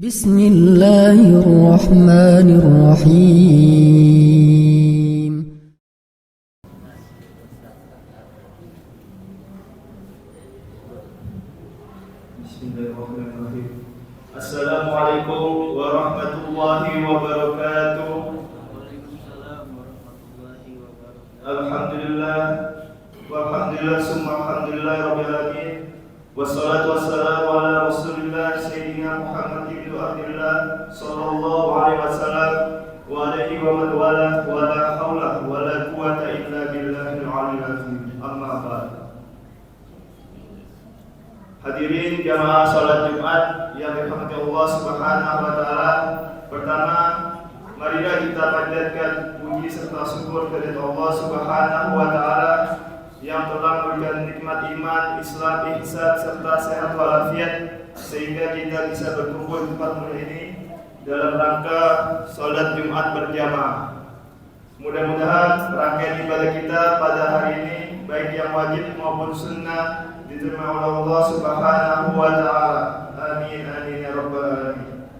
Bismillahirrahmanirrahim. Bismillahirrahmanirrahim. Assalamualaikum warahmatullahi wabarakatuh. Alhamdulillah walhamdulillah summa alhamdulillah rabbil alamin. Wassalatu wassalamu ala Rasulillah sayyidina Muhammad ibn Abdullah sallallahu alaihi wasallam wa alihi wa man wala wa la haula wa la quwwata illa billahil aliyyil azim. Amma ba'd. Hadirin jamaah salat Jumat yang dirahmati Allah Subhanahu wa taala. Pertama, marilah kita panjatkan puji serta syukur kepada Allah Subhanahu wa taala yang telah memberikan nikmat iman, Islam, ihsan serta sehat walafiat sehingga kita bisa berkumpul di tempat mulia ini dalam rangka salat Jumat berjamaah. Mudah-mudahan rangkaian ibadah kita pada hari ini baik yang wajib maupun sunnah diterima oleh Allah Subhanahu wa taala. Amin amin ya rabbal alamin.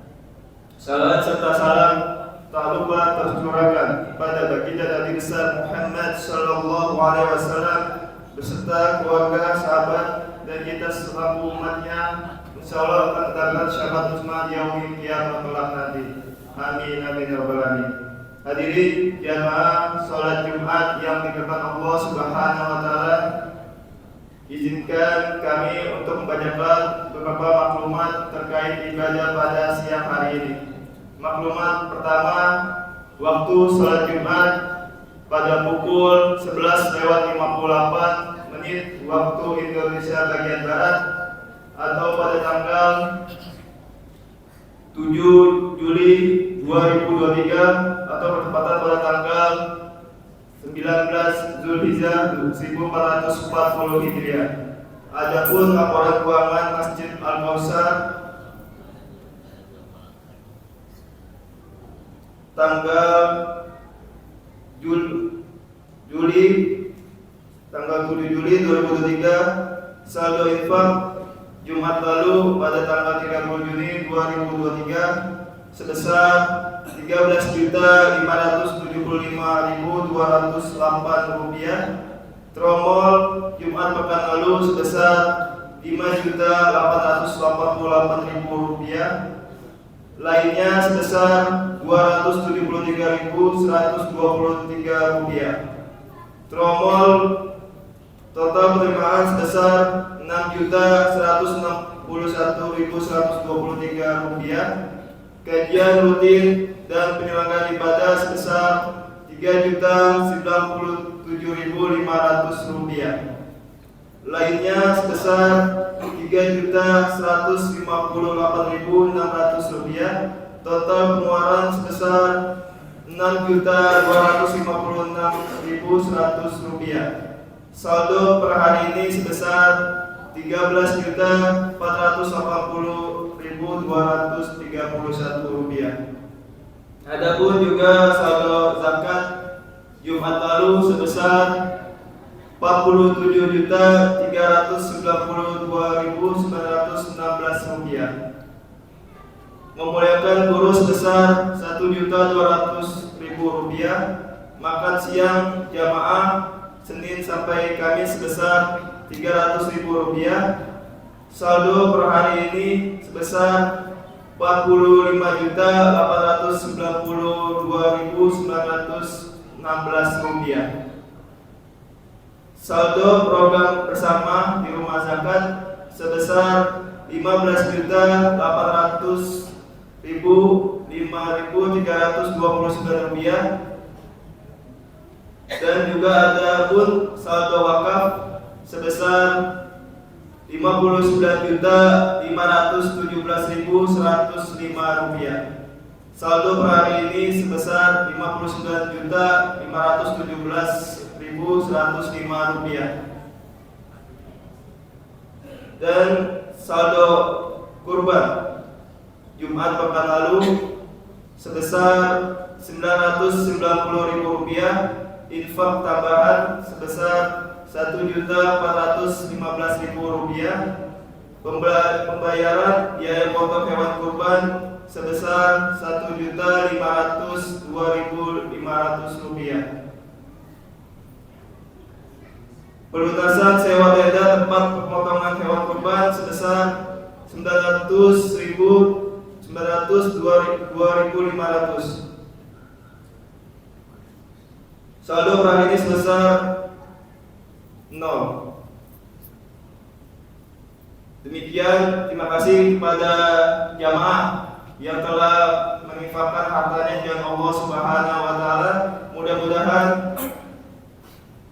Salat serta salam tak lupa tercurahkan pada baginda Nabi besar Muhammad sallallahu alaihi wasallam beserta keluarga, sahabat dan kita selaku umatnya, insyaallah akan mendapat syafaat uzma yaumil qiyamah kelak nanti. Amin amin ya rabbal alamin. Hadirin jamaah salat Jumat yang diberkahi Allah Subhanahu wa taala, izinkan kami untuk membacakan beberapa maklumat terkait ibadah pada siang hari ini. Maklumat pertama, waktu salat Jumat pada pukul 11:58 waktu Indonesia bagian barat atau pada tanggal 7 Juli 2023 atau bertepatan pada tanggal 19 Zulhijjah 1440 Hijriah. Adapun laporan keuangan Masjid Al-Kautsar tanggal tanggal 7 Juli 2023, saldo infak Jumat lalu pada tanggal 30 Juni 2023 sebesar 13.575.208 rupiah. Tromol Jumat pekan lalu sebesar 5.888.000 rupiah. Lainnya sebesar 273.123 rupiah. Tromol total penerimaan sebesar 6.161.123 rupiah. Kajian rutin dan penyelenggaraan ibadah sebesar 3.097.500 rupiah. Lainnya sebesar 3.158.600 rupiah. Total pengeluaran sebesar 6.256.100 rupiah. Saldo per hari ini sebesar 13.480.231 rupiah. Adapun juga saldo zakat Jumat lalu sebesar 47.392.916 rupiah. Memuliakan guru sebesar 1.200.000 rupiah. Makan siang jamaah Senin sampai Kamis sebesar 300.000 rupiah. Saldo per hari ini sebesar 45.892.916 rupiah. Saldo program bersama di rumah zakat sebesar 15.800.5.329 rupiah. Dan juga ada pun saldo wakaf sebesar 59.517.105 rupiah. Saldo per hari ini sebesar 59.517.105 rupiah. Dan saldo kurban Jumat pekan lalu sebesar 990.000 rupiah. Infak tambahan sebesar 1.415.000 rupiah. Pembayaran biaya potong hewan kurban sebesar Rp1.502.500. Pelunasan sewa tenda tempat pemotongan hewan kurban sebesar Rp902.500. Saldo per hari ini sebesar 0. Demikian, terima kasih kepada jamaah yang telah menginfakkan hartanya di jalan Allah Subhanahu wa taala. Mudah-mudahan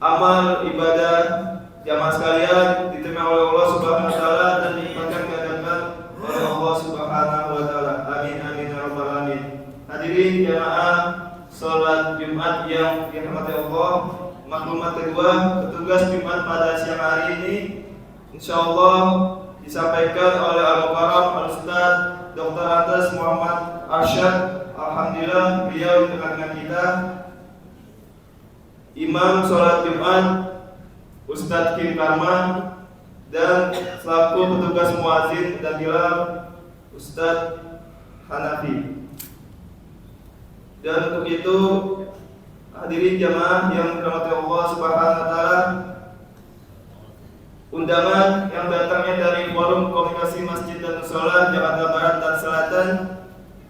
amal ibadah jamaah sekalian diterima oleh Allah Subhanahu wa taala dan dilimpahkan gandakan oleh Allah Subhanahu wa taala. Amin amin ya rabbal alamin. Hadirin jamaah salat Jumat yang dirahmati Allah, maklumat kedua, petugas Jumat pada siang hari ini insyaallah disampaikan oleh Al-Mukarram Al-Ustaz Dr. Andes Muhammad Arsyad. Alhamdulillah beliau di tengah-tengah kita. Imam sholat Jumat Ustadz Kim Karman dan selaku petugas muazin dan bilal Ustadz Hanafi. Dan untuk itu hadirin jamaah yang dirahmati Allah Subhanahu wa taala, undangan yang datangnya dari Forum Komunikasi Masjid dan Mushola Jakarta Barat dan Selatan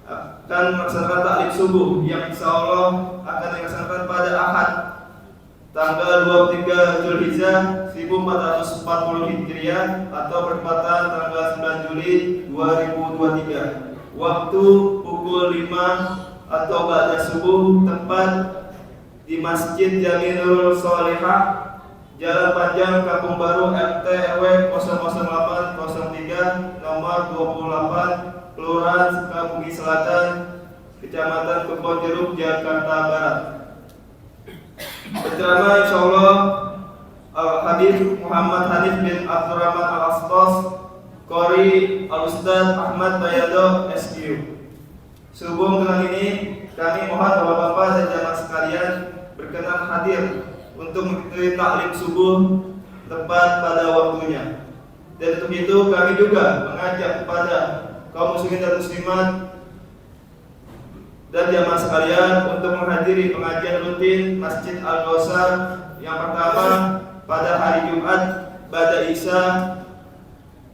akan melaksanakan taklim subuh yang insyaallah akan dilaksanakan pada Ahad tanggal 23 Zulhijjah 1440 Hijriah atau bertepatan tanggal 9 Juli 2023. Waktu pukul 5 atau ba'da subuh, tempat di Masjid Jamilul Sholihah, Jalan Panjang Kampung Baru, RT RW 00803 nomor 28, Kelurahan Sukabumi Selatan, Kecamatan Kebonjeruk, Jakarta Barat. Berceramah insyaallah Al-Habib Muhammad Hanif bin Abdurrahman Al-Astos, Qori Al-Ustaz Ahmad Bayado SQ. Sehubung dengan ini, kami mohon bapak-bapak dan jamaah sekalian berkenan hadir untuk mengikuti taklim subuh tepat pada waktunya. Dan untuk itu kami juga mengajak kepada kaum muslimin dan muslimat dan jamaah sekalian untuk menghadiri pengajian rutin Masjid Al-Kausar yang pertama pada hari Jumat pada Isya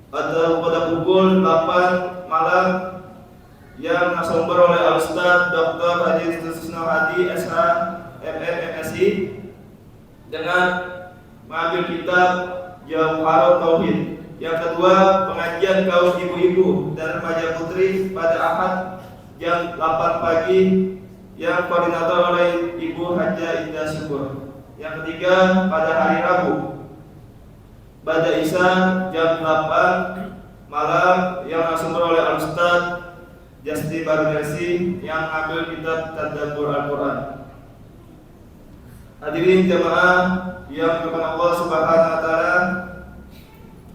atau pada pukul 8 malam yang nasumber oleh Al-Ustaz Dr. Haji Susno Hadi SH MMSI dengan mengambil kitab Jauharut Tauhid. Yang kedua, pengajian kaum ibu-ibu dan remaja putri pada Ahad jam 8 pagi yang koordinator oleh Ibu Haja Indah Syukur. Yang ketiga, pada hari Rabu pada Isya jam 8 malam yang nasumber oleh Al-Ustaz Jasdi Barudesi yang ambil kitab Tadabbur Al-Quran. Hadirin jamaah yang dirahmati Allah Subhanahu wa taala,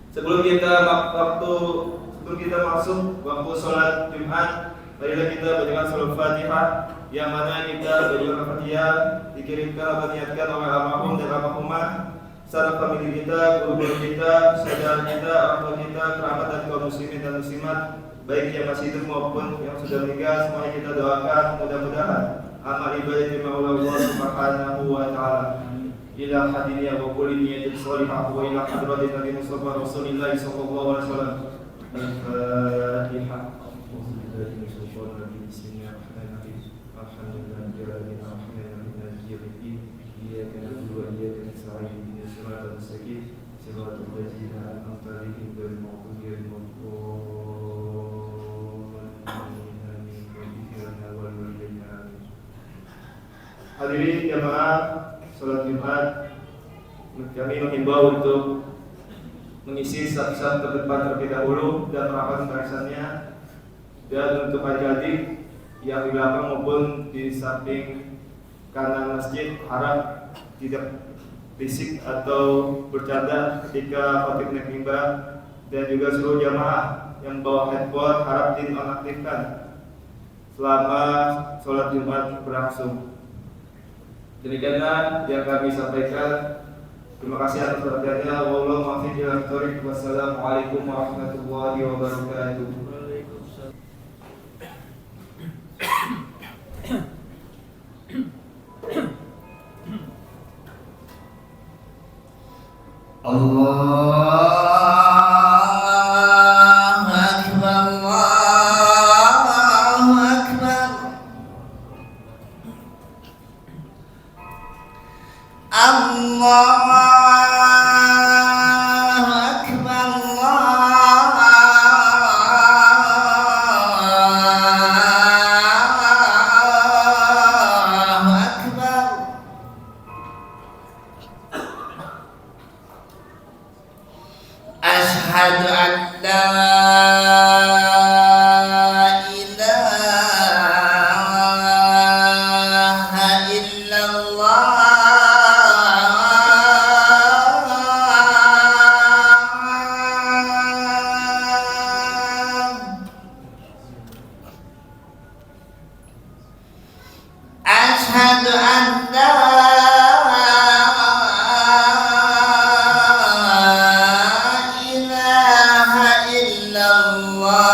sebelum kita masuk waktu sholat Jumat, marilah kita bacakan surah Fatihah yang mana kita bacakan Fatihah dikirimkan atau niatkan oleh almarhum dan almarhumah serta famili kita, guru-guru kita, saudara kita, orang tua kita, kerabat dan kaum muslimin dan muslimat, baik yang masih hidup maupun yang sudah meninggal. Semuanya kita doakan mudah-mudahan amal ibadah diterima oleh Allah Subhanahu wa taala. Ila hadiniya wa kulli niyatin shalihah wa ila hadratin Nabi Mustafa Rasulillah sallallahu alaihi wasallam. Al-Fatihah. Hadirin jamaah sholat Jumat, kami menghimbau untuk mengisi saf-saf terdepan terlebih dahulu dan merapat barisannya, dan untuk adik-adik yang di belakang maupun di samping kanan masjid harap tidak berisik atau bercanda ketika khotib naik mimbar, dan juga seluruh jamaah yang bawa headphone harap dinonaktifkan selama sholat Jumat berlangsung. Demikianlah yang kami sampaikan. Terima kasih atas perhatiannya. Wallahu muwaffiq ila aqwamit. Wassalamualaikum warahmatullahi wabarakatuh. Allahu Akbar, Allahu Akbar. Allahu Akbar, Allahu Akbar. Asyhadu an la ilaha illallah. Asyhadu an la ilaha illallah.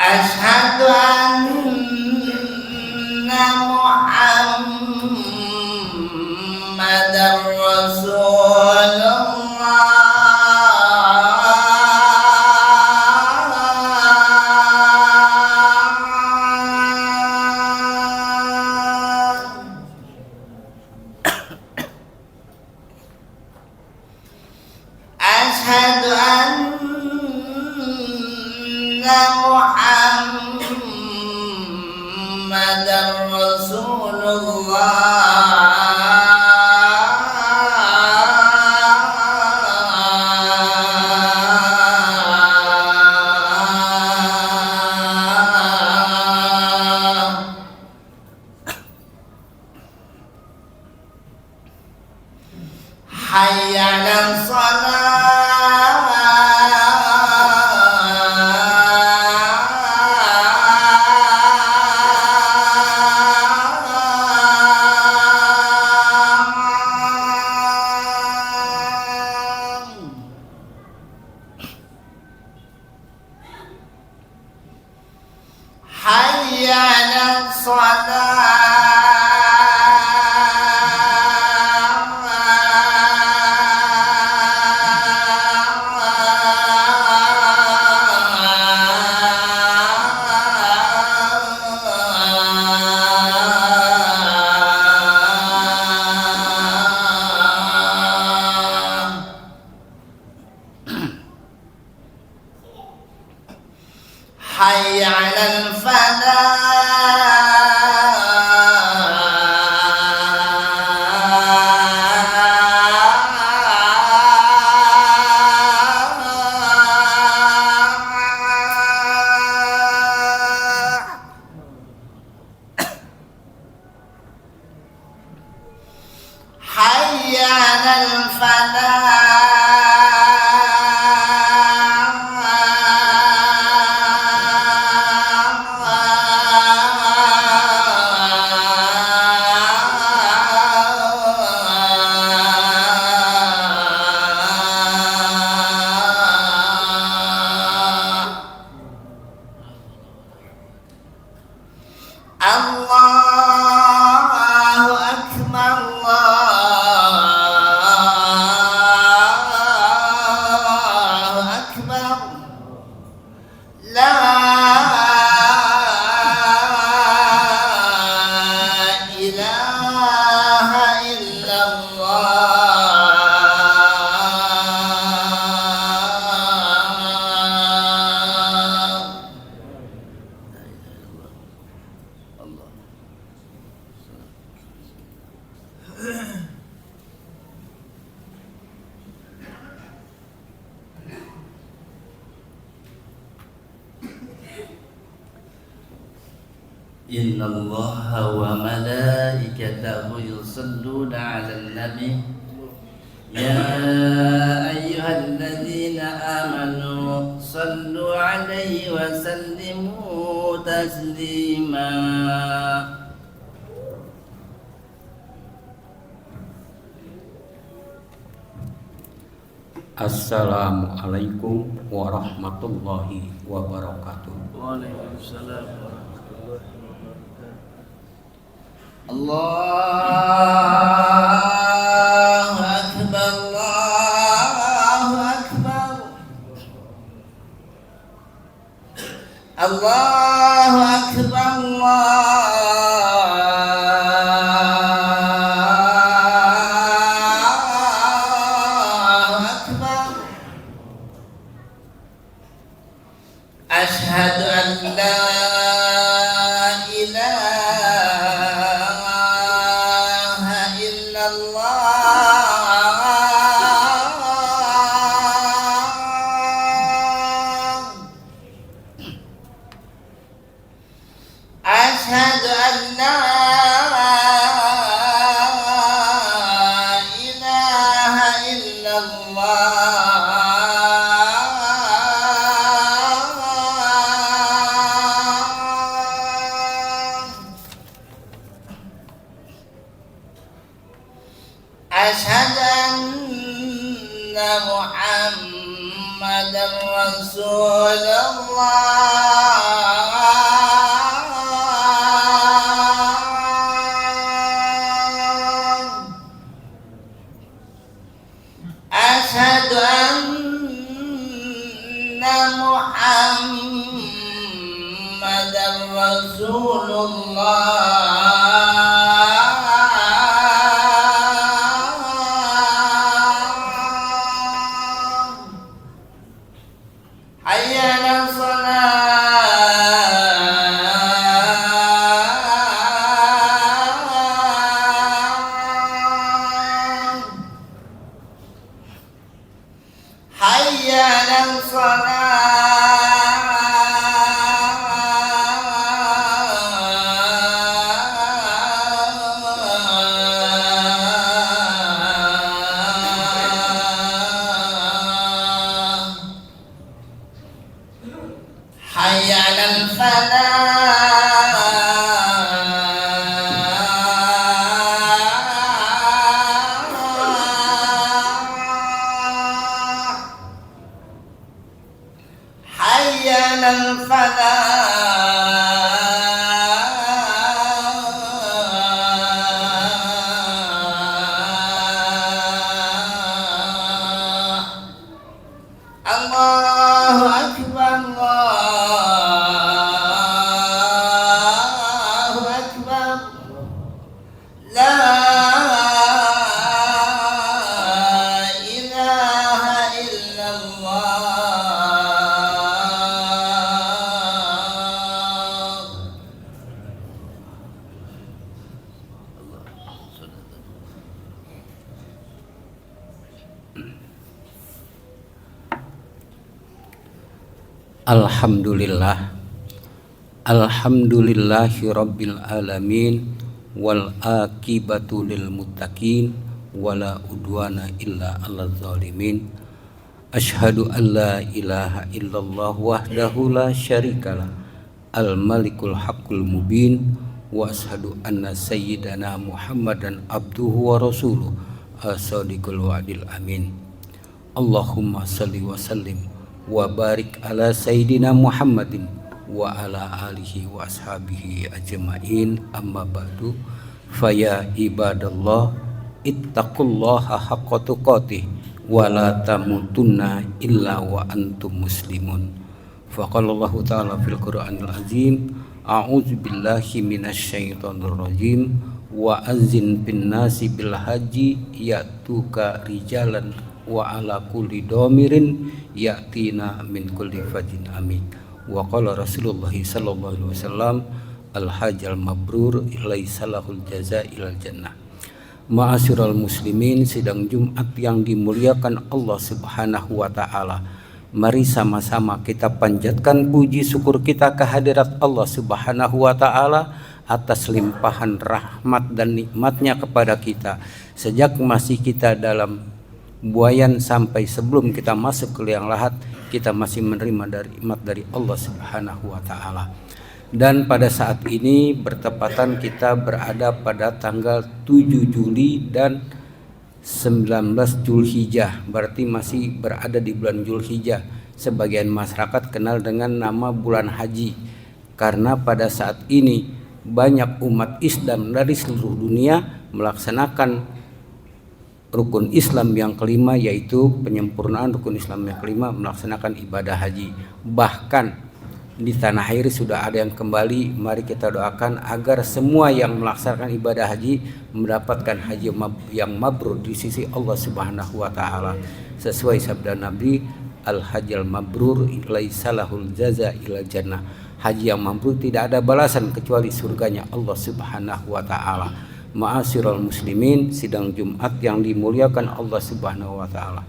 Asyhadu anna Muhammadar Rasulullah. Asyhadu anna Muhammadar Rasulullah. Hayya 'alas salah. Hayya 'alas salah. Hayya 'alal falah. Hayya 'alal falah. Allahu Akbar, Allahu Akbar. La ilaha illallah. Inna Allaha wa malaikatahu yusalluna 'alan nabi ya ayyuhalladzina amanu sallu 'alaihi wa sallimu taslima. Assalamualaikum warahmatullahi wabarakatuh. Waalaikumsalam warahmatullahi wabarakatuh. Allahu Akbar, Allahu Akbar, Allahu Akbar, Allahu Akbar. Asyhadu an la ilaha illallah. Asyhadu an la ilaha illallah. Asyhadu anna Muhammadar Rasulullah. Asyhadu anna Muhammadar Rasulullah. Hayya 'alas salat. Hayya 'alas salat. Hayya 'alal falah. Hayya 'alal falah. Allahu Akbar, Allahu Akbar. La ilaha illallah. Alhamdulillah, alhamdulillahi rabbil alamin, wal akibatu lil muttaqin, wala udwana illa 'alal zalimin. Asyhadu an la ilaha illallah wahdahu la syarikalah, al malikul haqqul mubin, wa asyhadu anna sayyidana Muhammadan abduhu wa rasuluh, as-sadiqul wa'dil amin. Allahumma salli wa sallim wa barik ala sayyidina Muhammadin wa ala alihi wa ashabihi ajma'in, amma ba'du. Faya ibadallah, ittaqullaha haqqa tuqatih wa la tamutunna illa wa antum muslimun. Faqala Allah ta'ala fil Qur'anil azim, a'udzu billahi minasy syaithanir rajim, wa azzin bin nasi bil haji ya'tuka rijalan wa ala kulli domirin ya'tina min kulli fajin amin. Wa qala Rasulullah sallallahu alaihi wasallam, al hajjal mabrur laisa lahul jazaa'il jannah. Ma'asyiral muslimin, sidang Jumat yang dimuliakan Allah Subhanahu wa taala. Mari sama-sama kita panjatkan puji syukur kita kehadirat Allah Subhanahu wa taala atas limpahan rahmat dan nikmatnya kepada kita sejak masih kita dalam buayan sampai sebelum kita masuk ke liang lahat. Kita masih menerima dari nikmat dari Allah Subhanahu wa taala. Dan pada saat ini bertepatan kita berada pada tanggal 7 Juli dan 19 Zulhijjah, berarti masih berada di bulan Zulhijjah. Sebagian masyarakat kenal dengan nama bulan haji, karena pada saat ini banyak umat Islam dari seluruh dunia melaksanakan rukun Islam yang kelima, yaitu penyempurnaan rukun Islam yang kelima, melaksanakan ibadah haji. Bahkan di tanah air sudah ada yang kembali. Mari kita doakan agar semua yang melaksanakan ibadah haji mendapatkan haji yang mabrur di sisi Allah Subhanahu wa taala. Sesuai sabda Nabi, al-hajjal mabrur laisa lahul jaza ila jannah. Haji yang mabrur tidak ada balasan kecuali surganya Allah Subhanahu wa taala. Ma'asyiral muslimin, sidang Jumat yang dimuliakan Allah Subhanahu wa taala.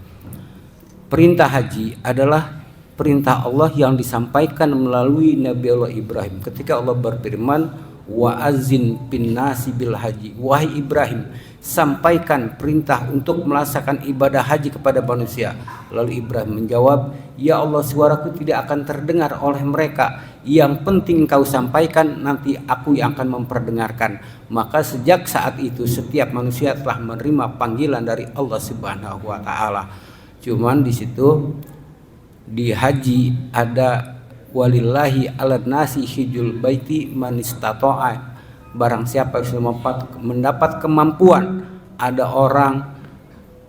Perintah haji adalah perintah Allah yang disampaikan melalui Nabi Allah Ibrahim ketika Allah berfirman, wa azin bin nasi bil haji. Wahai Ibrahim, sampaikan perintah untuk melaksanakan ibadah haji kepada manusia. Lalu Ibrahim menjawab, ya Allah, suaraku tidak akan terdengar oleh mereka. Yang penting kau sampaikan, nanti aku yang akan memperdengarkan. Maka sejak saat itu setiap manusia telah menerima panggilan dari Allah Subhanahu wa taala. Cuman di situ di haji ada walillahi ala nasi hijjul baiti man istata'a. Barang siapa yang mendapat kemampuan, ada orang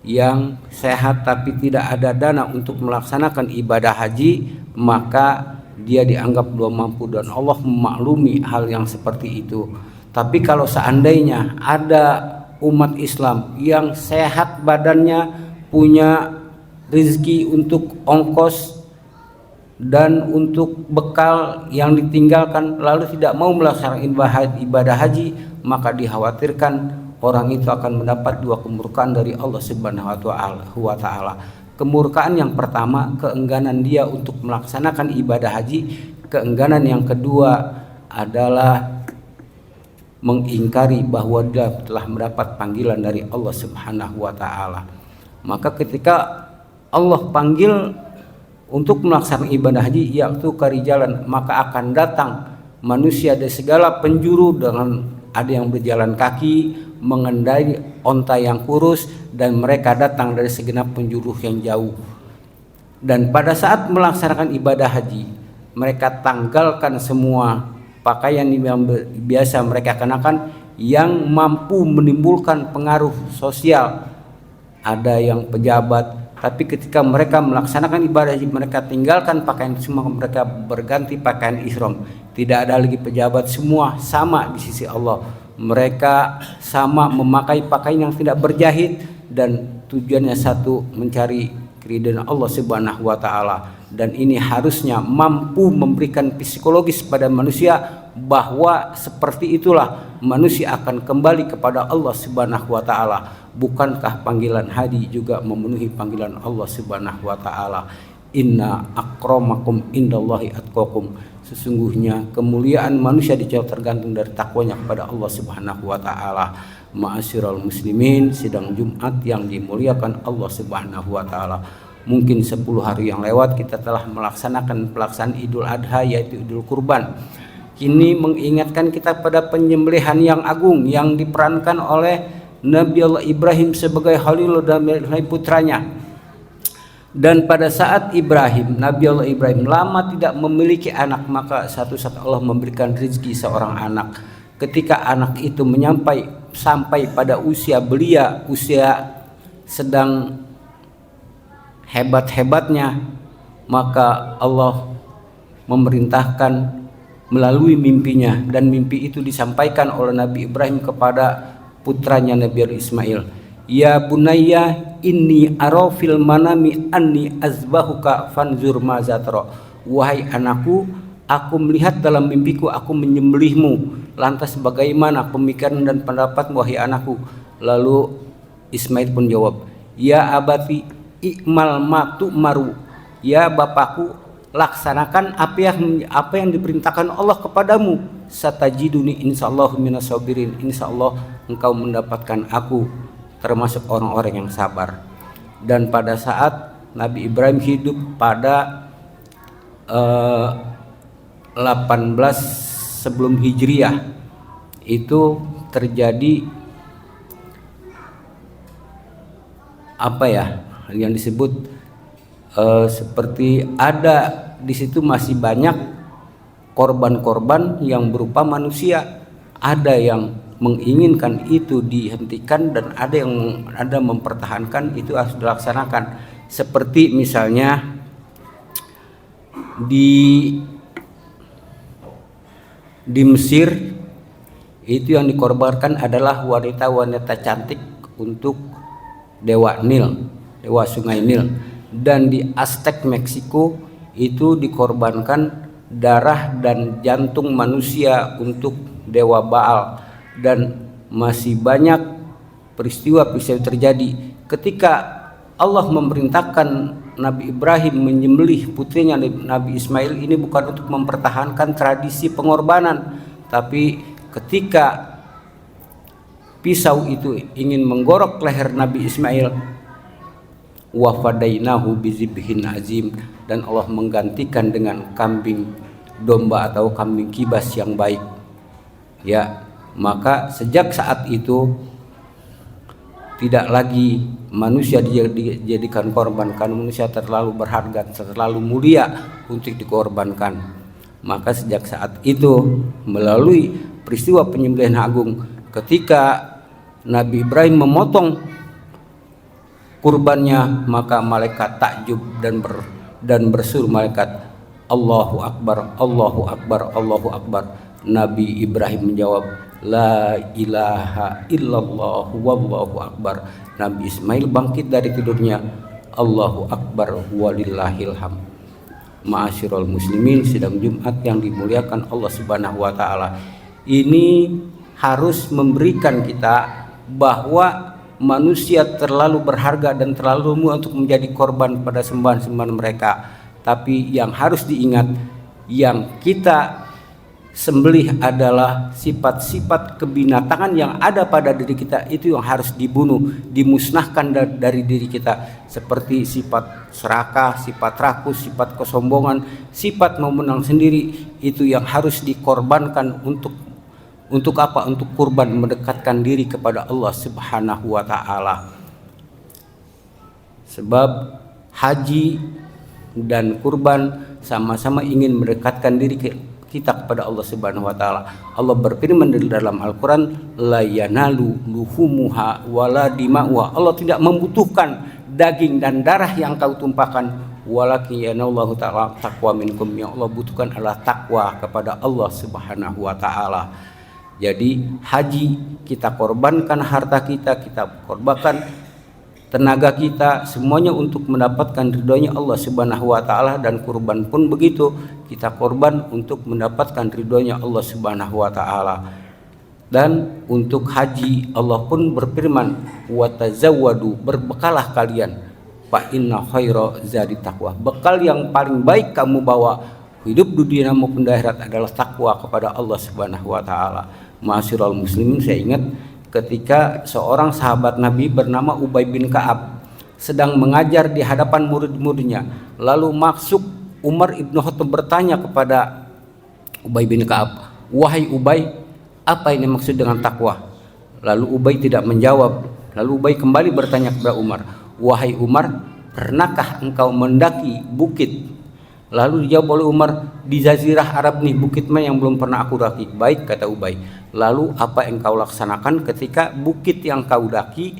yang sehat tapi tidak ada dana untuk melaksanakan ibadah haji, maka dia dianggap belum mampu, dan Allah memaklumi hal yang seperti itu. Tapi kalau seandainya ada umat Islam yang sehat badannya, punya rezeki untuk ongkos dan untuk bekal yang ditinggalkan, lalu tidak mau melaksanakan ibadah haji, maka dikhawatirkan orang itu akan mendapat dua kemurkaan dari Allah Subhanahu wa taala. Kemurkaan yang pertama, keengganan dia untuk melaksanakan ibadah haji. Keengganan yang kedua adalah mengingkari bahwa dia telah mendapat panggilan dari Allah Subhanahu wa taala. Maka ketika Allah panggil untuk melaksanakan ibadah haji, yaitu karijalan, maka akan datang manusia dari segala penjuru, dengan ada yang berjalan kaki, mengendarai onta yang kurus, dan mereka datang dari segenap penjuru yang jauh. Dan pada saat melaksanakan ibadah haji, mereka tanggalkan semua pakaian yang biasa mereka kenakan yang mampu menimbulkan pengaruh sosial. Ada yang pejabat, tapi ketika mereka melaksanakan ibadah haji, mereka tinggalkan pakaian semua, mereka berganti pakaian ihram. Tidak ada lagi pejabat, semua sama di sisi Allah. Mereka sama memakai pakaian yang tidak berjahit, dan tujuannya satu, mencari keridhaan Allah Subhanahu wa taala. Dan ini harusnya mampu memberikan psikologis pada manusia bahwa seperti itulah manusia akan kembali kepada Allah Subhanahu wa taala. Bukankah panggilan haji juga memenuhi panggilan Allah Subhanahu wa taala? Inna akramakum indallahi atqakum. Sesungguhnya kemuliaan manusia tergantung dari takwanya kepada Allah Subhanahu wa taala. Ma'asyiral muslimin, sidang Jumat yang dimuliakan Allah Subhanahu wa taala. Mungkin 10 hari yang lewat kita telah melaksanakan pelaksanaan Idul Adha, yaitu Idul Kurban. Ini mengingatkan kita pada penyembelihan yang agung yang diperankan oleh Nabi Allah Ibrahim sebagai Khalil dan putranya. Dan pada saat Nabi Allah Ibrahim lama tidak memiliki anak, maka satu-satu Allah memberikan rezeki seorang anak. Ketika anak itu sampai pada usia belia, usia sedang hebat-hebatnya, maka Allah memerintahkan melalui mimpinya, dan mimpi itu disampaikan oleh Nabi Ibrahim kepada putranya Nabi Ismail. Ya bunayya inni ara fil manami anni azbahuka fanzur maza tara. Wahai anakku, aku melihat dalam mimpiku aku menyembelihmu, lantas bagaimana pemikiran dan pendapat wahai anakku? Lalu Ismail pun jawab, ya abati ikmal matu maru. Ya bapakku, laksanakan apa yang diperintahkan Allah kepadamu. Satajiduni insyaallah minas sabirin. Insyaallah engkau mendapatkan aku termasuk orang-orang yang sabar. Dan pada saat Nabi Ibrahim hidup pada 18 sebelum Hijriah, itu terjadi apa ya yang disebut seperti ada di situ masih banyak korban-korban yang berupa manusia. Ada yang menginginkan itu dihentikan dan ada mempertahankan itu harus dilaksanakan. Seperti misalnya di Mesir itu yang dikorbankan adalah wanita-wanita cantik untuk dewa Nil, dewa sungai Nil. Dan di Aztec Meksiko itu dikorbankan darah dan jantung manusia untuk dewa Baal. Dan masih banyak peristiwa-peristiwa terjadi ketika Allah memerintahkan Nabi Ibrahim menyembelih putrinya Nabi Ismail. Ini bukan untuk mempertahankan tradisi pengorbanan, tapi ketika pisau itu ingin menggorok leher Nabi Ismail, wa fadainahu bizibhin azim, dan Allah menggantikan dengan kambing domba atau kambing kibas yang baik. Ya, maka sejak saat itu tidak lagi manusia dijadikan korban, karena manusia terlalu berharga, terlalu mulia untuk dikorbankan. Maka sejak saat itu melalui peristiwa penyembelihan agung, ketika Nabi Ibrahim memotong kurbannya, maka malaikat takjub dan berseru malaikat, Allahu Akbar, Allahu Akbar, Allahu Akbar. Nabi Ibrahim menjawab, La ilaha illallah wallahu akbar. Nabi Ismail bangkit dari tidurnya, Allahu Akbar walillahil hamd. Ma'asyiral muslimin, sidang Jumat yang dimuliakan Allah Subhanahu wa taala. Ini harus memberikan kita bahwa manusia terlalu berharga dan terlalu mulia untuk menjadi korban pada sembahan-sembahan mereka. Tapi yang harus diingat, yang kita sembelih adalah sifat-sifat kebinatangan yang ada pada diri kita. Itu yang harus dibunuh, dimusnahkan dari diri kita. Seperti sifat serakah, sifat rakus, sifat kesombongan, sifat mau menang sendiri. Itu yang harus dikorbankan untuk apa? Untuk kurban, mendekatkan diri kepada Allah Subhanahu wa taala. Sebab haji dan kurban sama-sama ingin mendekatkan diri kita kepada Allah Subhanahu wa taala. Allah berfirman di dalam Al-Qur'an, la yanalu luhumuha wala dima'uha. Allah tidak membutuhkan daging dan darah yang kau tumpahkan, walakin yanallahu ta'ala taqwa minkum. Yang Allah butuhkan adalah takwa kepada Allah Subhanahu wa taala. Jadi haji kita korbankan harta kita korbankan tenaga kita, semuanya untuk mendapatkan ridhonya Allah Subhanahu wa taala. Dan kurban pun begitu, kita korban untuk mendapatkan ridhonya Allah Subhanahu wa taala. Dan untuk haji Allah pun berfirman, wa tazawwadu, berbekalah kalian, fa inna khaira zadi taqwa. Bekal yang paling baik kamu bawa hidup dunia maupun di akhirat adalah takwa kepada Allah Subhanahu wa taala. Ma'asyiral muslimin, saya ingat ketika seorang sahabat Nabi bernama Ubay bin Ka'ab sedang mengajar di hadapan murid-muridnya. Lalu masuk Umar ibn Khattab bertanya kepada Ubay bin Ka'ab, wahai Ubay, apa ini maksud dengan takwa? Lalu Ubay tidak menjawab. Lalu Ubay kembali bertanya kepada Umar, wahai Umar, pernahkah engkau mendaki bukit? Lalu dijawab oleh Umar, di Jazirah Arab nih, bukit mana yang belum pernah aku daki. Baik, kata Ubay. Lalu apa yang kau laksanakan ketika bukit yang kau daki,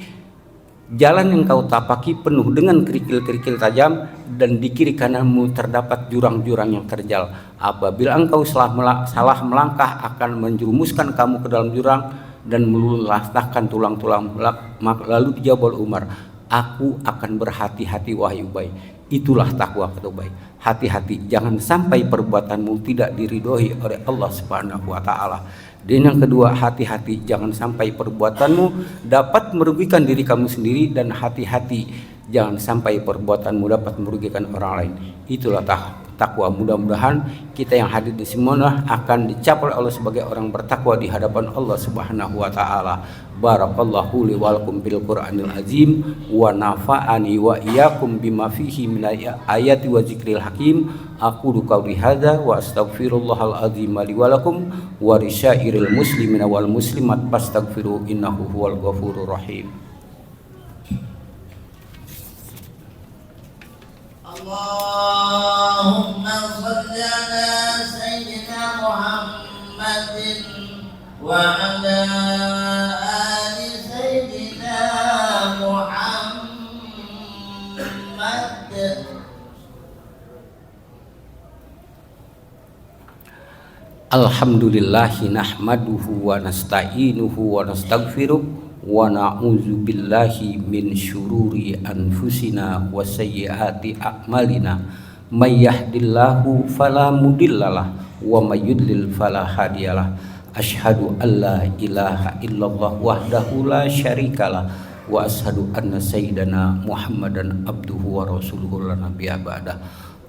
jalan yang kau tapaki penuh dengan kerikil-kerikil tajam, dan di kiri kananmu terdapat jurang-jurang yang terjal. Apabila engkau salah melangkah akan menjerumuskan kamu ke dalam jurang dan meluluhlahkan tulang-tulang. Lalu dijawab oleh Umar, aku akan berhati-hati wahai Ubay. Itulah takwa, kata Ubay. Hati-hati, jangan sampai perbuatanmu tidak diridhoi oleh Allah Subhanahu wa taala. Dan yang kedua, hati-hati jangan sampai perbuatanmu dapat merugikan diri kamu sendiri, dan hati-hati jangan sampai perbuatanmu dapat merugikan orang lain. Itulah takwa. Mudah-mudahan kita yang hadir di semua akan dicap oleh Allah sebagai orang bertakwa di hadapan Allah Subhanahu wa taala. Barakallahu li wa lakum bil Qur'anil azim wa nafa'ani wa iyyakum bima fihi min ayati wa zikril hakim. Aqulu qawli hadza wa astaghfirullahal azim li wa lakum wa risyairil muslimina wal muslimat fastaghfiru innahu huwal ghafurur rahim. اللهم صل على سيدنا محمد وعلى آل سيدنا محمد. Alhamdulillahi nahmaduhu wa nasta'inuhu wa nastaghfiruh wa na'udzu billahi min syururi anfusina wa sayyiati a'malina may yahdihillahu fala mudhillalah wa may yudlil fala hadiyalah. Asyhadu an la ilaha illallah wahdahu la syarikalah wa asyhadu anna sayyidana Muhammadan abduhu wa rasuluhu la nabiyya ba'dah.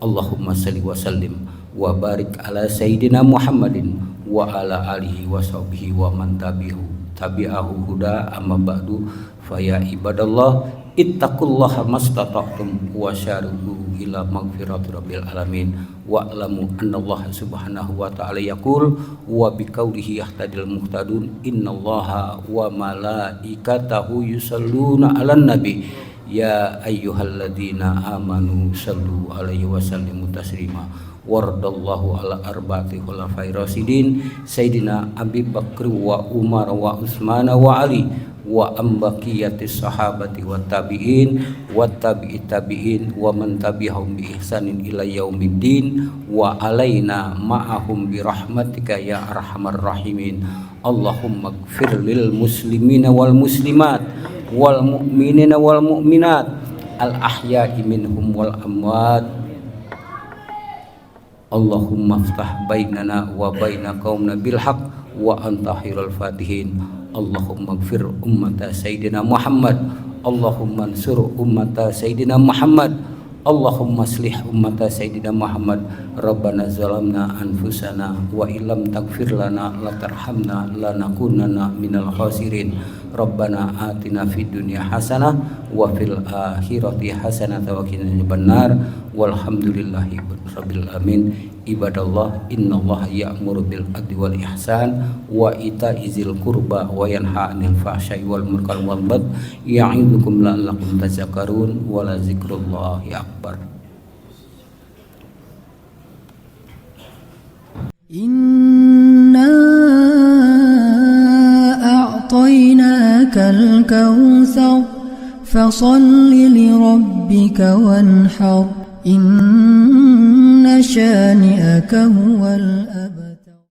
Allahumma salli wa sallim wa barik ala sayyidina Muhammadin wa ala alihi wa sahbihi wa man tabi'ahu huda amma ba'du. Fa ya ibadallah ittaqullaha mastata'tum wa syari'u ila magfirati rabbil alamin wa alamu annallaha subhanahu wa ta'ala yaqul wa biqaulihi yahtadil muhtadun innallaha wa malaikatahu yusalluna 'alan nabi ya ayyuhalladzina amanu sallu alaihi wa sallimu taslima. Wardallahu ala arba'ati khulafai rasyidin sayyidina Abi Bakr wa Umar wa Utsman wa Ali wa ambaqiyatis sahabati wa tabi'in wa tabi'it tabi'in wa man tabi'ahum bi ihsanin ila yaumiddin wa alaina ma'ahum bi rahmatika ya arhamar rahimin. Allahumma ighfir lil muslimina wal muslimat wal mu'minina wal mu'minat al ahya'i minhum wal amwat. Allahumma aftah bainana wa baina qaumina bil haqq wa anta khairul fatihin. Allahumma ighfir ummata sayyidina Muhammad. Allahumma ansur ummata sayyidina Muhammad. Allahumma aslih ummata sayyidina Muhammad. Rabbana zalamna anfusana wa illam taghfir lana la tarhamna lanakunanna minal khasirin. Rabbana atina fid dunya hasanah wa fil akhirati hasanah wa qina adzabannar. Walhamdulillahi rabbil alamin. Ibadallah innallaha ya'muru bil adli wal ihsan wa ita'izil qurba wa yanha 'anil fahsya'i wal munkar wal baghi ya'idzukum la'allakum tadhakkarun wa la dzikrullahi akbar. Inna a'tainakal kautsar fasalli li rabbika wanhar inna shani'aka huwal abtar.